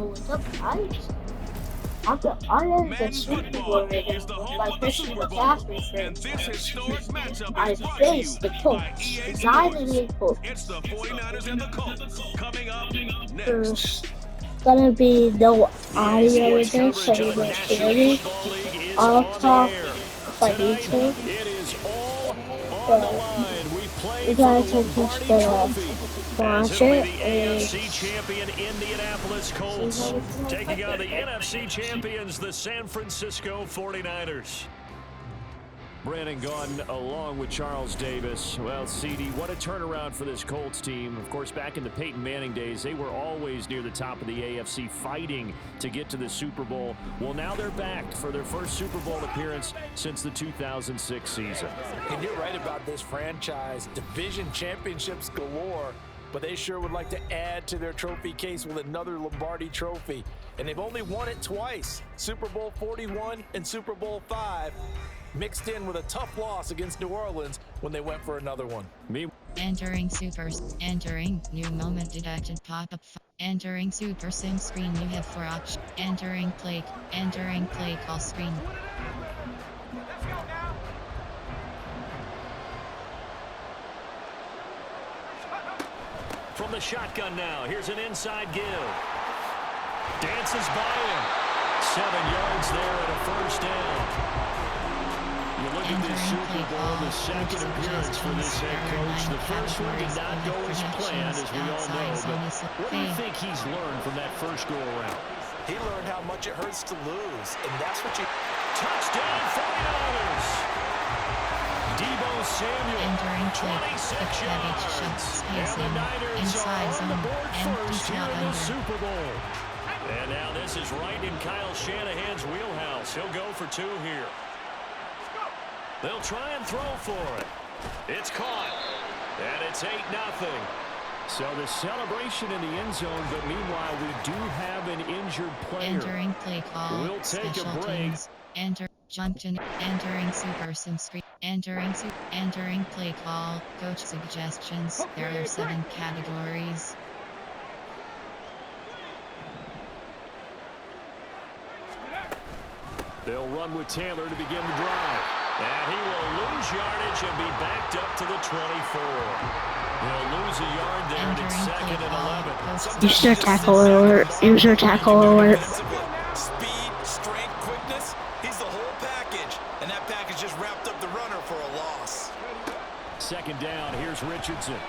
What's up, guys? I am the Superbowl with my Christian McCaffrey friends. I face the Colts, 9-8 Colts. There's gonna be no audio in this, so you might hear me. I'll talk if I need to, but you guys are just gonna watch it and champion Indianapolis Colts taking on the NFC champions, the San Francisco 49ers. Brandon Gaudin along with Charles Davis. Well, CD, what a turnaround for this Colts team. Of course, back in the Peyton Manning days, they were always near the top of the AFC fighting to get to the Super Bowl. Well, now they're back for their first Super Bowl appearance since the 2006 season. And you're right about this franchise. Division championships galore, but they sure would like to add to their trophy case with another Lombardi trophy. And they've only won it twice, Super Bowl 41 and Super Bowl 5, mixed in with a tough loss against New Orleans when they went for another one. Entering new moment detected pop-up. Entering super sim screen you have for option. Entering play call screen. From the shotgun now, here's an inside give. Dances by him. 7 yards there at a first down. You look at this Super Bowl, the second appearance for this head coach. The first one did not go as planned, as we all know. But what do you think he's learned from that first go-around? He learned how much it hurts to lose, and that's what you... Touchdown, 49ers! Deebo Samuel, Entering 26 yards. And the Niners are on the board first here in the Super Bowl. And now this is right in Kyle Shanahan's wheelhouse. He'll go for 2 here. They'll try and throw for it. It's caught. And it's 8-0. So the celebration in the end zone, but meanwhile we do have an injured player. Entering play call. We'll take a break. Teams. Enter junction. Entering super sim screen. Entering play call. Coach suggestions. There are 7 categories. They'll run with Taylor to begin the drive. And he will lose yardage and be backed up to the 24. He'll lose a yard there, and it's 2nd and 11. Use your tackle alert. Use your tackle alert. Speed, strength, quickness, he's the whole package. And that package just wrapped up the runner for a loss. 2nd down, here's Richardson.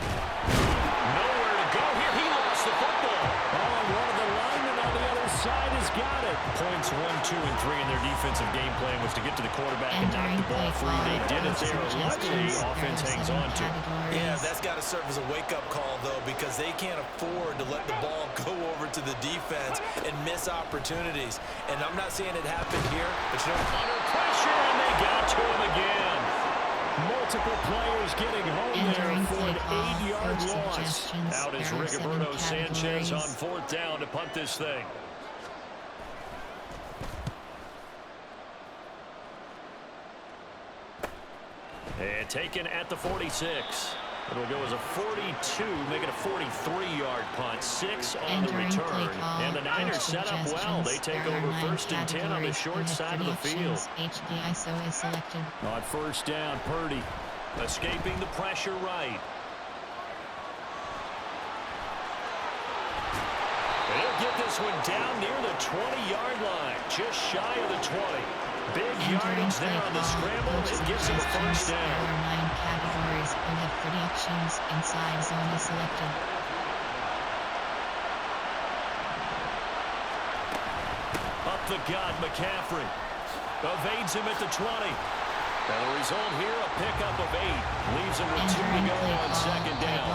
Nowhere to go here. He lost the football. Oh, and one of the linemen on the other side has got it. Points 1, 2, and 3 in their defensive game plan was to get to the quarterback and knock the ball free. They did it there. Luckily, offense hangs on to it. Yeah, that's got to serve as a wake-up call, though, because they can't afford to let the ball go over to the defense and miss opportunities. And I'm not saying it happened here, but you know, under pressure, and they got to him again. Multiple players getting home there for an 8-yard loss. Out is Rigoberto Sanchez on 4th down to punt this thing. And taken at the 46. It'll go as a 42, make it a 43-yard punt. 6 on the return. And the Niners set up well. They take over 1st and 10 on the short side of the field. HDISO is selected. On 1st down, Purdy escaping the pressure right. He'll get this one down near the 20-yard line, just shy of the 20. Big yardage there on the scramble. It gives him a 1st down. There are 9 categories. We have predictions. Inside zone is selected. Up the gut, McCaffrey evades him at the 20. And the result here, a pickup of 8. Leaves him with 2 to go on 2nd down.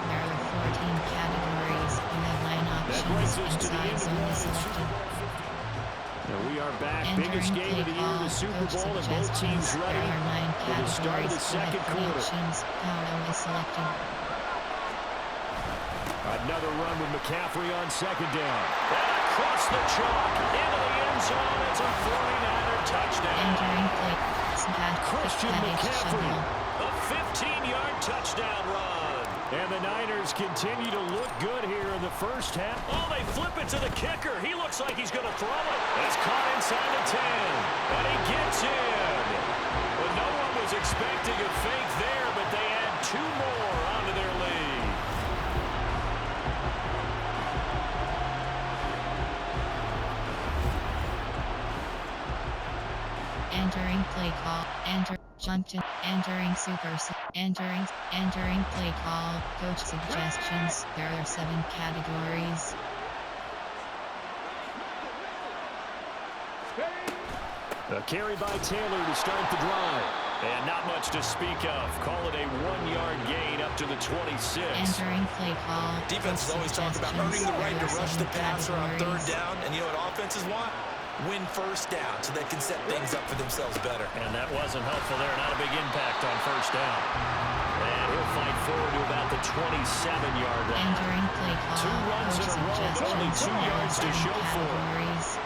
There are 14 categories. We have 9 options. That brings us to the Inside end of zone is one. selected. And we are back. Biggest game of the year, the Super Bowl, and both teams ready for the start of the 2nd quarter. Another run with McCaffrey on 2nd down. And across the chalk, into the end zone. It's a 49er touchdown. Christian McCaffrey, a 15-yard touchdown run. And the Niners continue to look good here in the first half. Oh, they flip it to the kicker. He looks like he's going to throw it. It's caught inside the 10. And he gets in. Well, no one was expecting a fake there, but they add 2 more onto their lead. Entering play call. Entering play call. Coach suggestions. There are 7 categories. A carry by Taylor to start the drive. And not much to speak of. Call it a 1-yard gain up to the 26. Entering play call. Defenses always talk about earning the right to rush the passer on 3rd down. And you know what offenses want? Win 1st down so they can set things up for themselves better. And that wasn't helpful there. Not a big impact on 1st down. And he'll fight forward to about the 27-yard line. Entering play call. 2 runs in a row, but only 2 yards to show for it.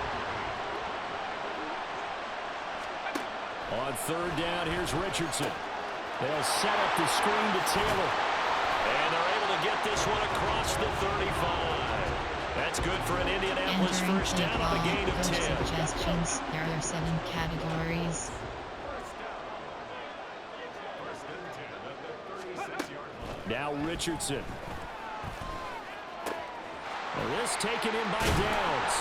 On 3rd down, here's Richardson. They'll set up the screen to Taylor. And they're able to get this one across the 35. That's good for an Indianapolis first down on a gain of 10. Suggestions. There are 7 categories. Now Richardson. Well, this taken in by Downs.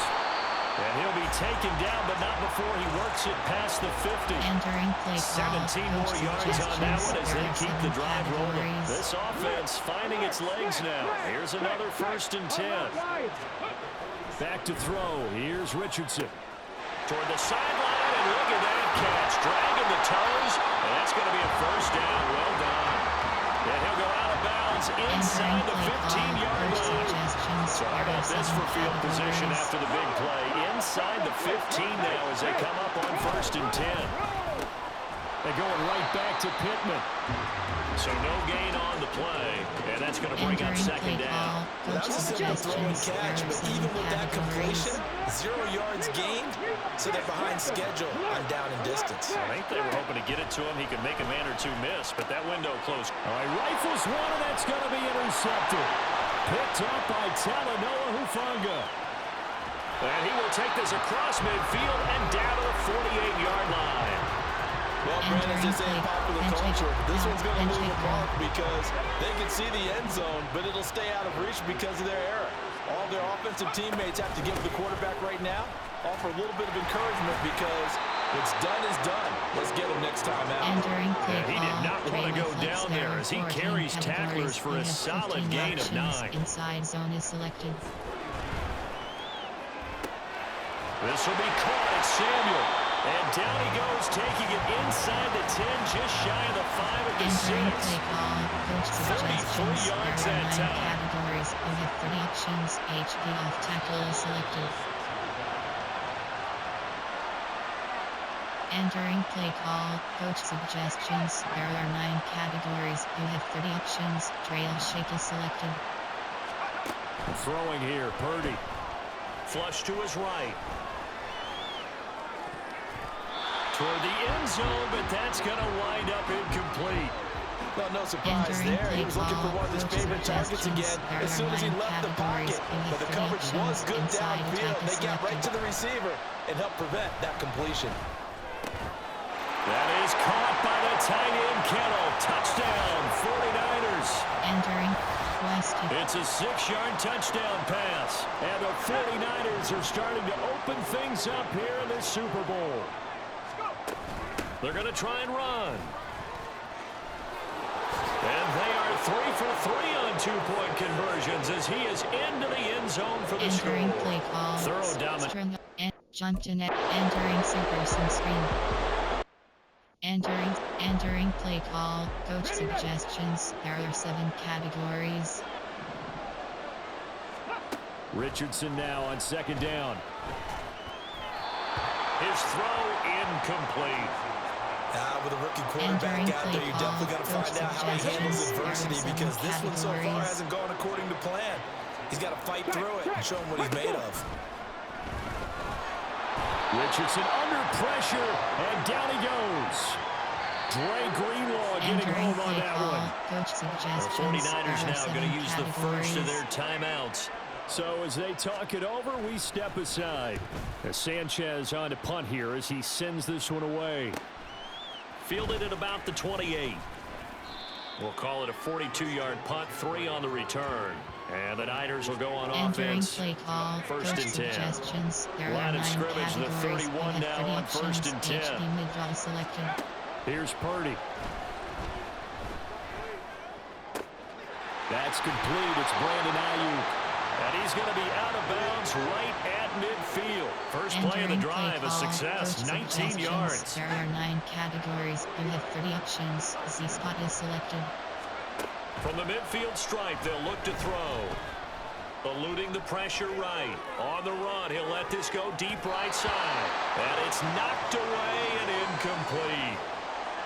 And he'll be taken down, but not before he works it past the 50. Entering play call. 17 more yards on that one as they keep the drive rolling. This offense finding its legs now. Here's another 1st and 10. Back to throw. Here's Richardson. Toward the sideline, and look at that catch. Dragging the toes, and that's going to be a 1st down. Well done. And he'll go out of bounds inside the 15-yard line. So how about this for field position after the big play? Inside the 15 now as they come up on 1st and 10. They're going right back to Pittman. So no gain on the play, and that's going to bring up 2nd down. That was a simple throw and catch, but even with that completion, 0 yards gained, so they're behind schedule on down and distance. I think they were hoping to get it to him. He could make a man or 2 miss, but that window closed. All right, rifles one, and that's going to be intercepted. Picked up by Talanoa Hufanga. And he will take this across midfield and down to the 48-yard line. Well, Brandon, as they say in popular culture, this one's going to move the mark because they can see the end zone, but it'll stay out of reach because of their error. All their offensive teammates have to give the quarterback right now, offer a little bit of encouragement because what's done is done. Let's get him next time out. He did not want to go down there as he carries tacklers for a solid gain of 9. Inside zone is selected. This will be caught at Samuel. And down he goes, taking it inside the 10, just shy of the 5 at the 6. 33 yards that time. Categories. You have 30 options. HD off tackle is selected. Entering play call. Coach suggestions. There are 9 categories. You have 30 options. Trail shake is selected. Throwing here, Purdy. Flush to his right. Toward the end zone, but that's going to wind up incomplete. Well, no surprise there. He was looking for one of his favorite targets again as soon as he left the pocket. But the coverage was good downfield. They got right to the receiver and helped prevent that completion. That is caught by the tight end, Kittle. Touchdown, 49ers. Entering West. It's a 6-yard touchdown pass. And the 49ers are starting to open things up here in the Super Bowl. They're going to try and run. And they are 3 for 3 on 2-point conversions as he is into the end zone for the score. Entering play call. Thorough dominance. Entering super screen. Entering play call. Coach suggestions. There are 7 categories. Richardson now on 2nd down. His throw incomplete. With a rookie quarterback out there, you're definitely going to find out how he handles adversity because this one so far hasn't gone according to plan. He's got to fight through it and show him what he's made of. Richardson under pressure, and down he goes. Dre Greenlaw getting Entering home on play that call. one. Coach The suggestions. 49ers There are now going to 7 use the first of categories. their timeouts. So as they talk it over, we step aside. As Sanchez on to punt here as he sends this one away. Fielded at about the 28. We'll call it a 42-yard punt, 3 on the return. And the Niners will go on Entering offense. play call. First Coach and 10. suggestions. There are Line 9 of scrimmage, the categories. 31 You now have 3 on first options. and 10. HD mid-draw selected. Here's Purdy. That's complete. It's Brandon Ayuk. And he's going to be out of bounds right at midfield. First play of the drive, a success, 19 yards. There are 9 categories. You have 30 options. Z spot is selected. From the midfield stripe, they'll look to throw. Eluding the pressure right. On the run, he'll let this go deep right side. And it's knocked away and incomplete.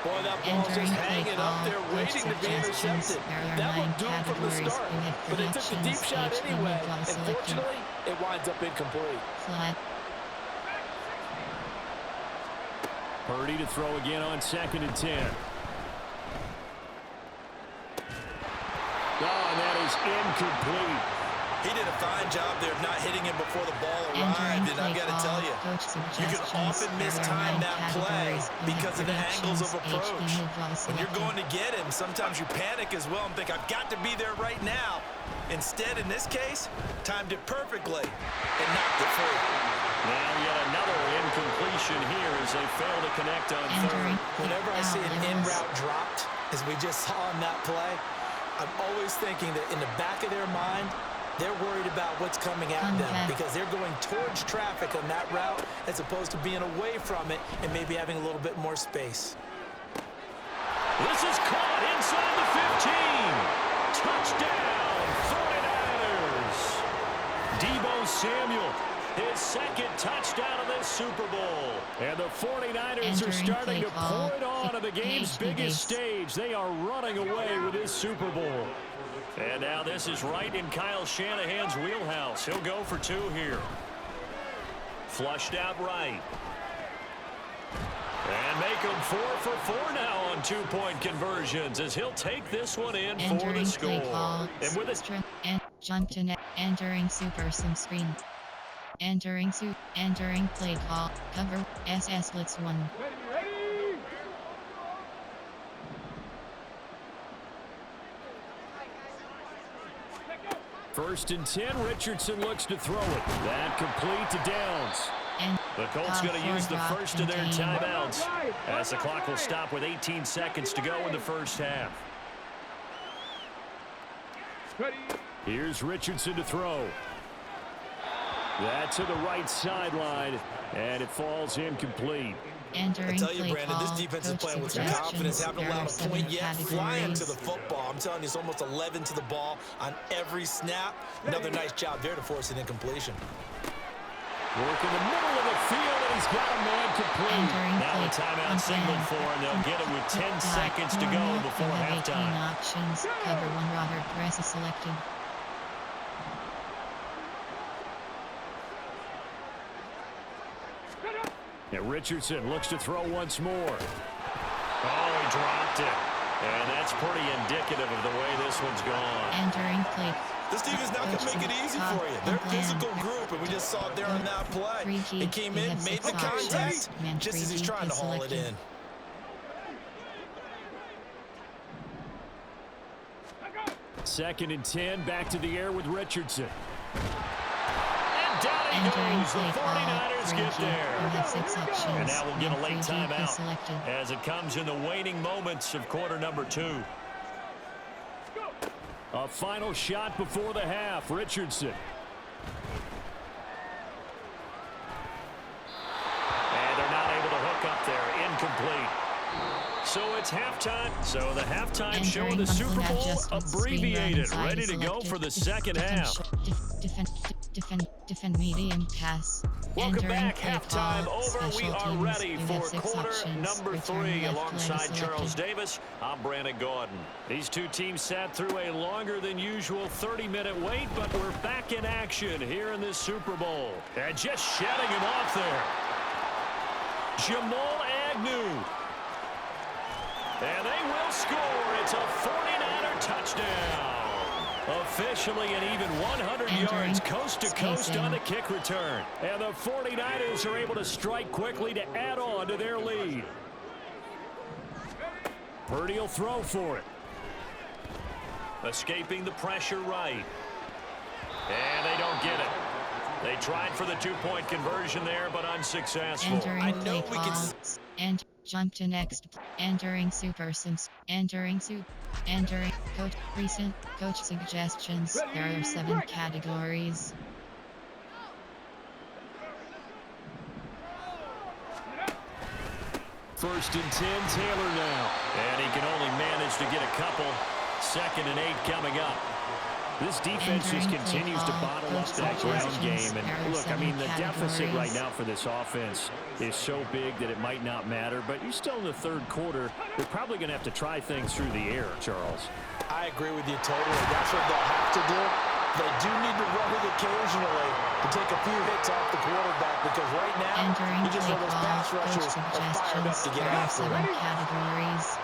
Boy, that ball's just hanging up there waiting to be intercepted. That looked doomed from the start, but they took the deep shot anyway, and fortunately, it winds up incomplete. Flat. Purdy to throw again on 2nd and 10. Oh, and that is incomplete. He did a fine job there of not hitting him before the ball arrived, and I've got to tell you, you can often mistime that play because of the angles of approach. When you're going to get him, sometimes you panic as well and think, I've got to be there right now. Instead, in this case, timed it perfectly and knocked it free. Now yet another incompletion here as they fail to connect on 3rd. Whenever I see an in route dropped, as we just saw on that play, I'm always thinking that in the back of their mind, they're worried about what's coming at them because they're going towards traffic on that route as opposed to being away from it and maybe having a little bit more space. This is caught inside the 15. Touchdown, 49ers. Deebo Samuel, his 2nd touchdown of this Super Bowl. And the 49ers are starting to pour it on to the game's biggest stage. They are running away with this Super Bowl. And now this is right in Kyle Shanahan's wheelhouse. He'll go for 2 here. Flushed out right. And make them 4 for 4 now on 2-point conversions as he'll take this one in for the score. And with it, and jump to net. Entering super sim screen. Entering play call. Cover SS blitz 1. First and 10, Richardson looks to throw it. That complete to Downs. And The Colts going to use the first of their timeouts as the clock will stop with 18 seconds to go in the first half. Here's Richardson to throw. That's to the right sideline, and it falls incomplete. I tell you, Brandon, this defense is playing with some confidence. Haven't allowed a point yet. Flying to the football. I'm telling you, it's almost 11 to the ball on every snap. Another nice job there to force an incompletion. Work in the middle of the field, and he's got a man complete. Now a timeout signal for him. They'll get it with 10 seconds to go before halftime. Options. Cover 1. Robert Press is selected. Yeah, Richardson looks to throw once more. Oh, he dropped it. And that's pretty indicative of the way this one's gone. Entering play. This team is not going to make it easy for you. They're a physical group, and we just saw it there on that play. He came in, made the contact, just as he's trying to haul it in. Second and 10, back to the air with Richardson. And down he goes. The 49ers get there. And now we'll get a late timeout as it comes in the waning moments of quarter number 2. A final shot before the half, Richardson. And they're not able to hook up there, incomplete. So it's halftime. So the halftime show of the Super Bowl abbreviated, ready to go for the second half. Defend medium pass. Welcome back. Halftime over. We are ready for quarter number 3 alongside Charles Davis. I'm Brandon Gordon. These two teams sat through a longer than usual 30-minute wait, but we're back in action here in this Super Bowl. And just shutting him off there. Jamal Agnew. And they will score. It's a 49er touchdown. Officially an even 100 yards coast to coast on the kick return. And the 49ers are able to strike quickly to add on to their lead. Purdy will throw for it. Escaping the pressure right. And they don't get it. They tried for the two-point conversion there, but unsuccessful. Entering play call. And jump to next. Entering Super Sims. Entering coach. Recent coach suggestions. There are 7 categories. First and 10, Taylor now. And he can only manage to get a couple. 2nd and 8 coming up. This defense just continues to bottle up that ground game. And look, I mean, the deficit right now for this offense is so big that it might not matter. But you're still in the 3rd quarter. They're probably going to have to try things through the air, Charles. I agree with you totally. That's what they'll have to do. They do need to run it occasionally to take a few hits off the quarterback, because right now, you just know those pass rushers are fired up to get after them. Categories.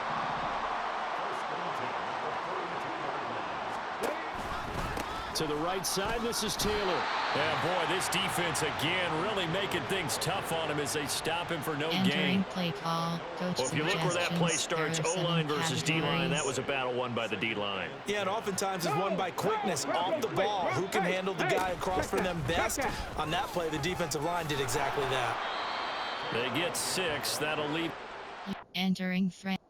To the right side, this is Taylor. Yeah, boy, this defense again really making things tough on him as they stop him for no gain. Play call. Coach well, if you look where that play starts, O-line versus D-line, that was a battle won by the D-line. Yeah, and oftentimes it's won by quickness off the ball. Who can handle the guy across from them best? On that play, the defensive line did exactly that. They get 6. That'll leave. Entering Frank.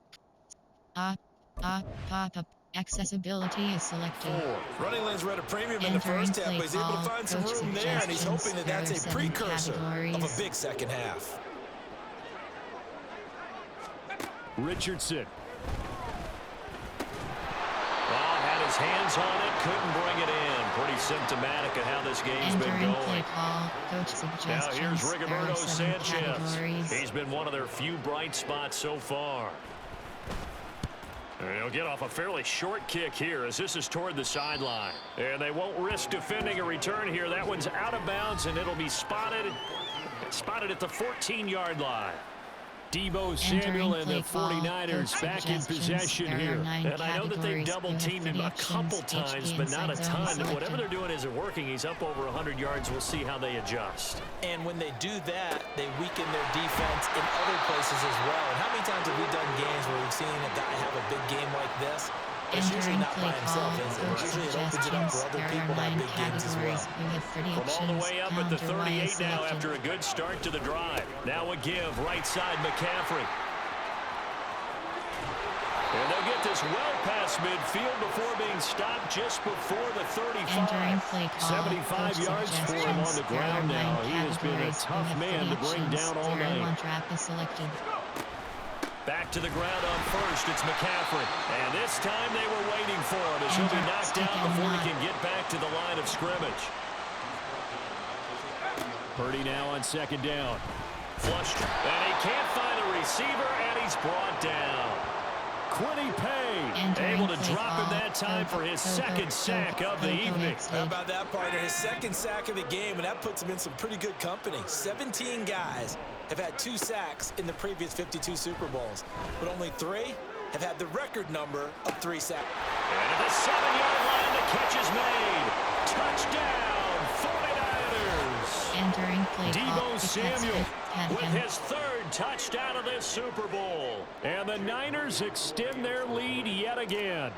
Pop-up. Accessibility is selected. 4. Running lanes were at a premium in the first half, but he's able to find some room there, and he's hoping that that's a precursor of a big second half. Richardson. Had his hands on it, couldn't bring it in. Pretty symptomatic of how this game's been going. Play call. Coach now here's Rigoberto Sanchez. He's been one of their few bright spots so far. And he'll get off a fairly short kick here as this is toward the sideline. And they won't risk defending a return here. That one's out of bounds, and it'll be spotted at the 14-yard line. Deebo Samuel and the 49ers back in possession here. And I know that they've double-teamed him a couple times, but not a ton. Whatever they're doing isn't working. He's up over 100 yards. We'll see how they adjust. And when they do that, they weaken their defense in other places as well. And how many times have we done games where we've seen a guy have a big game like this? It's usually not by himself, is it? Usually it opens it up for other people to have big games as well. From all the way up at the 38 now after a good start to the drive. Now a give, right side, McCaffrey. And they'll get this well past midfield before being stopped just before the 35. 75 yards for him on the ground now. He has been a tough man to bring down all night. Back to the ground on first, it's McCaffrey. And this time they were waiting for him as he'll be knocked down before he can get back to the line of scrimmage. Purdy now on 2nd down. Flushed, and he can't find a receiver, and he's brought down. Quiddy Pay able to drop him that time for his 2nd sack of the evening. How about that, partner? His 2nd sack of the game, and that puts him in some pretty good company. 17 guys have had 2 sacks in the previous 52 Super Bowls, but only 3 have had the record number of 3 sacks. And at the 7-yard line, the catch is made. Touchdown, 49ers. Entering play Deebo Samuel with his 3rd touchdown of this Super Bowl. And the Niners extend their lead yet again.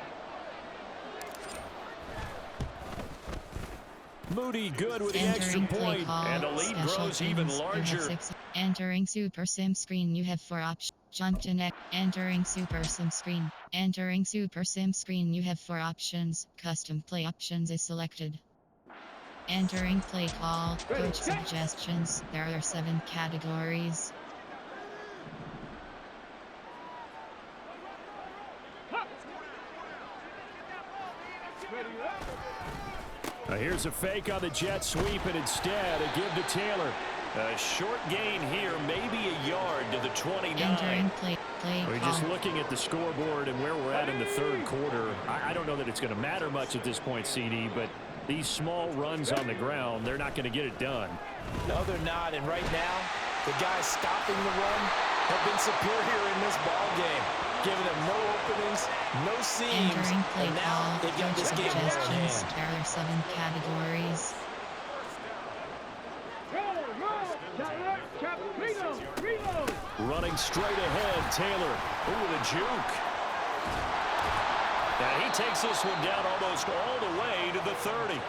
Moody good with the extra point, and the lead grows even larger. Entering Super Sim screen, you have 4 options. Jump to next. Entering Super Sim screen. Entering Super Sim screen, you have 4 options. Custom play options is selected. Entering play call. Coach suggestions. There are 7 categories. Here's a fake on the jet sweep, and instead a give to Taylor. A short gain here, maybe a yard to the 29. Entering play We're just looking at the scoreboard and where we're at in the 3rd quarter. I don't know that it's going to matter much at this point, CD, but these small runs on the ground, they're not going to get it done. No, they're not. And right now, the guys stopping the run have been superior in this ball game. giving them no openings, no seams, Entering play and now call, they've got this coach game well in suggestions. hand. There are 7 categories. Running straight ahead, Taylor. Ooh, with a juke. And he takes this one down almost all the way to the 30.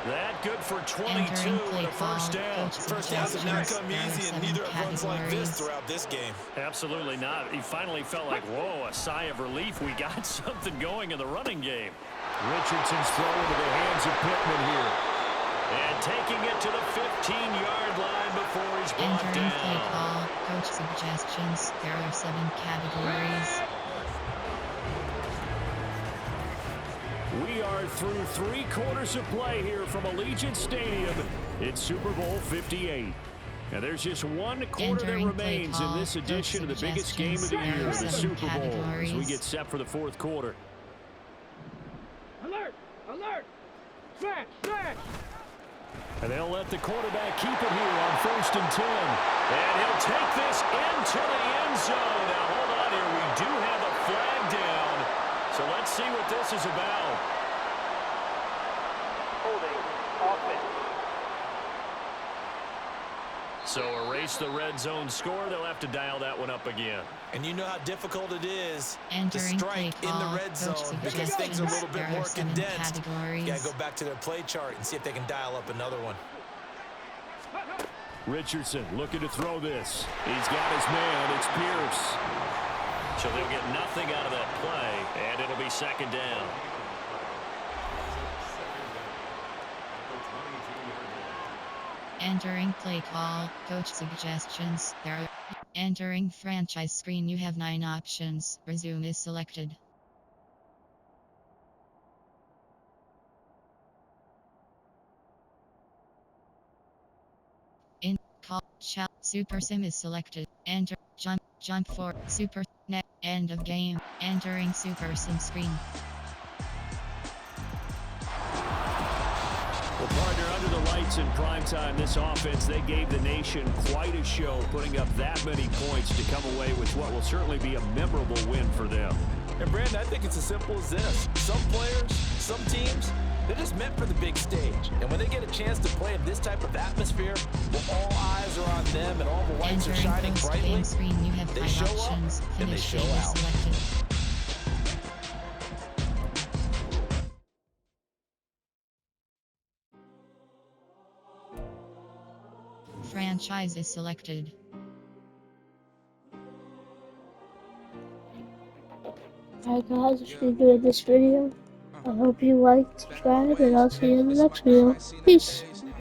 That good for 22 and a first down. First downs have not come easy, and neither have runs like this throughout this game. Absolutely not. He finally felt like, whoa, a sigh of relief. We got something going in the running game. Richardson's throw into the hands of Pittman here. And taking it to the 15-yard line before he's brought Entering down. play call, coach suggestions. There are 7 categories. We are through 3 quarters of play here from Allegiant Stadium. It's Super Bowl 58. And there's just 1 quarter that remains in this edition of the biggest game of the year, the Super Bowl, as we get set for the 4th quarter. Alert! Alert! Smash! Smash! And they'll let the quarterback keep it here on 1st and 10. And he'll take this into the end zone. Now, hold on here. We do have a flag down. So let's see what this is about. Holding offense. So erase the red zone score. They'll have to dial that one up again. And you know how difficult it is to Entering strike play in the call, red zone coach because things are a little suggestions. bit There more are 7 condensed. categories. You got to go back to their play chart and see if they can dial up another one. Richardson looking to throw this. He's got his man. It's Pierce. So they'll get nothing out of that play, and it'll be 2nd down. Entering play call, coach suggestions. There are entering franchise screen. You have 9 options. Resume is selected. In call chat super sim is selected. Enter jump for super net end of game. Entering super sim screen. Well, partner, under the lights in primetime, this offense, they gave the nation quite a show, putting up that many points to come away with what will certainly be a memorable win for them. And Brandon, I think it's as simple as this. Some players, some teams, they're just meant for the big stage. And when they get a chance to play in this type of atmosphere, where all eyes are on them and all the lights are Entering shining post game brightly, screen. You have they 5 show up options. and they Finish show game is out. selected. Franchise is selected. Alright guys, if you enjoyed this video, I hope you liked, subscribe, and I'll see you in the next video. Peace!